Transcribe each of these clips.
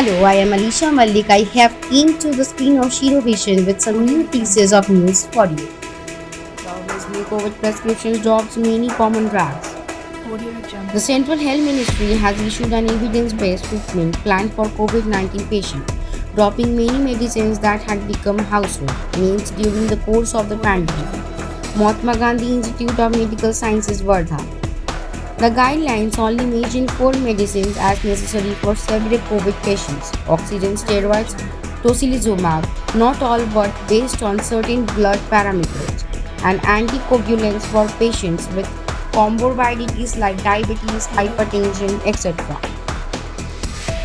Hello, I am Alisha Malik. I have came to the screen of Shiro Vision with some new pieces of news for you. Government's new COVID prescriptions drops many common drugs. The Central Health Ministry has issued an evidence-based treatment plan for COVID-19 patients, dropping many medicines that had become household names during the course of the pandemic. Mahatma Gandhi Institute of Medical Sciences, Wardha. The guidelines only mention 4 medicines as necessary for severe COVID patients: oxygen, steroids, tocilizumab, not all but based on certain blood parameters, and anticoagulants for patients with comorbidities like diabetes, hypertension, etc.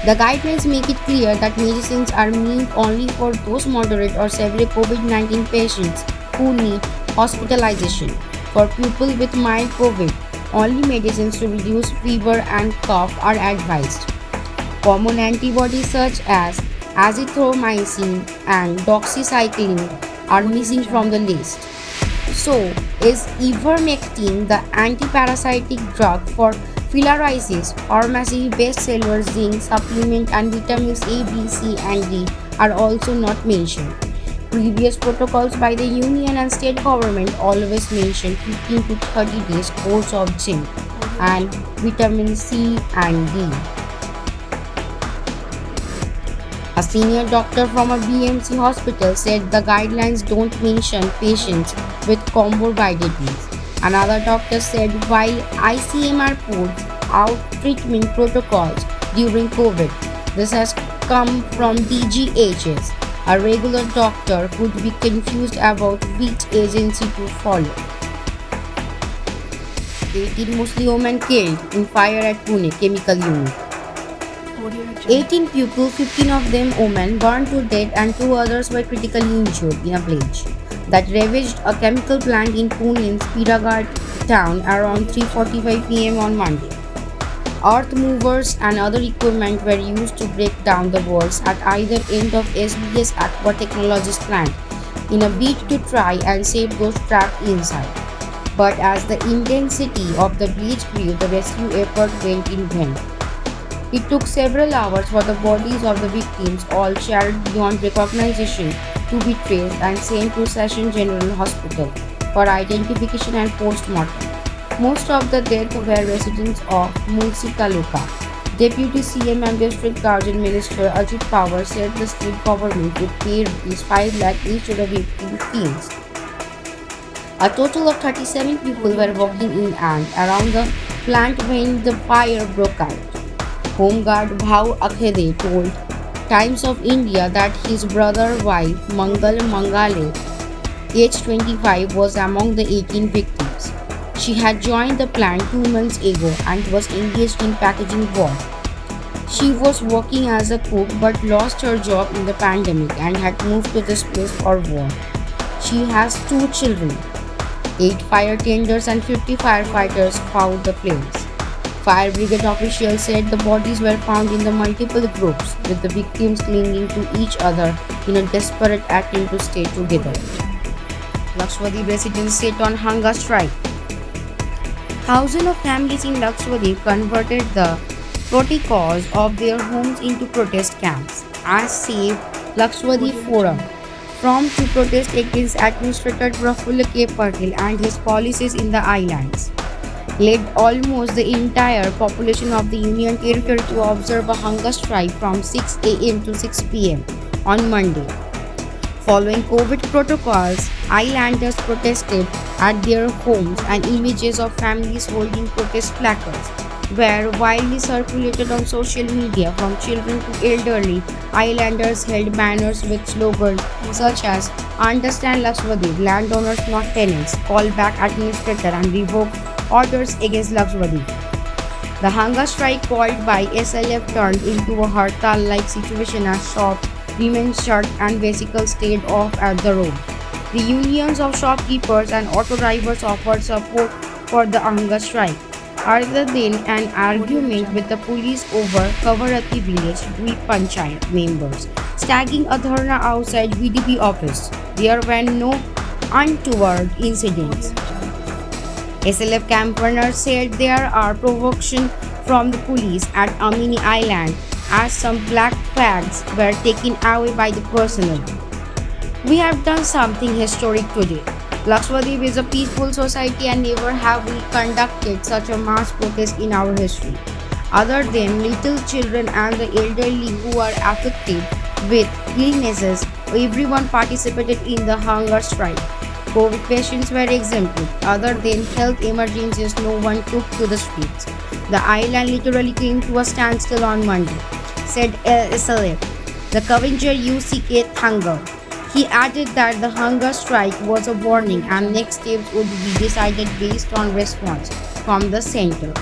The guidelines make it clear that medicines are meant only for those moderate or severe COVID-19 patients who need hospitalization. For people with mild COVID, only medicines to reduce fever and cough are advised. Common antibodies such as azithromycin and doxycycline are missing from the list. So, is ivermectin, the antiparasitic drug for filariasis, pharmacy bestseller zinc supplement and vitamins A, B, C, and D are also not mentioned. Previous protocols by the union and state government always mention 15 to 30 days course of zinc and vitamin C and D. A senior doctor from a BMC hospital said the guidelines don't mention patients with comorbidities. Another doctor said while ICMR puts out treatment protocols during COVID, this has come from DGHS. A regular doctor could be confused about which agency to follow. 18 Muslim women killed in fire at Pune chemical unit. 18 people, 15 of them women, burned to death and 2 others were critically injured in a blaze that ravaged a chemical plant in Pune's Piragad town around 3:45 p.m. on Monday. Earth movers and other equipment were used to break down the walls at either end of SBS Aqua Technologies plant in a bid to try and save those trapped inside. But as the intensity of the blaze grew, the rescue effort went in vain. It took several hours for the bodies of the victims, all shattered beyond recognition, to be traced and sent to Session General Hospital for identification and post-mortem. Most of the deaths were residents of Mulsi Taluka. Deputy CM and District Guardian Minister Ajit Pawar said the state government would pay ₹5 lakh each to the victim teams. A total of 37 people were working in and around the plant when the fire broke out. Home Guard Bhau Akhede told Times of India that his brother's wife Mangal Mangale, aged 25, was among the 18 victims. She had joined the plant 2 months ago and was engaged in packaging work. She was working as a cook but lost her job in the pandemic and had moved to this place for work. She has 2 children. 8 fire tenders and 50 firefighters fought the flames. Fire brigade officials said the bodies were found in the multiple groups, with the victims clinging to each other in a desperate attempt to stay together. Lakshadweep residents set on hunger strike. Thousands of families in Lakshadweep converted the porticos of their homes into protest camps, as Save Lakshadweep Forum, from to protest against Administrator Prafulla K. Patil and his policies in the islands, led almost the entire population of the Union Territory to observe a hunger strike from 6 a.m. to 6 p.m. on Monday. Following COVID protocols, islanders protested at their homes and images of families holding protest placards were widely circulated on social media. From children to elderly, islanders held banners with slogans such as "Understand Lakshadweep, landowners not tenants, call back administrator and revoke orders against Lakshadweep." The hunger strike called by SLF turned into a hartal-like situation as shops remained shut and vehicles stayed off at the road. The unions of shopkeepers and auto drivers offered support for the hunger strike. Other than an argument with the police over Kavarati village, Dweep Panchayat members staging a dharna outside VDP office, there were no untoward incidents. SLF campaigners said there are provocations from the police at Amini Island as some black flags were taken away by the personnel. We have done something historic today. Lakshadweep is a peaceful society and never have we conducted such a mass protest in our history. Other than little children and the elderly who are affected with illnesses, everyone participated in the hunger strike. COVID patients were exempted. Other than health emergencies, no one took to the streets. The island literally came to a standstill on Monday, said SLF, the Coventry UCK Hunger. He added that the hunger strike was a warning and next steps would be decided based on response from the center.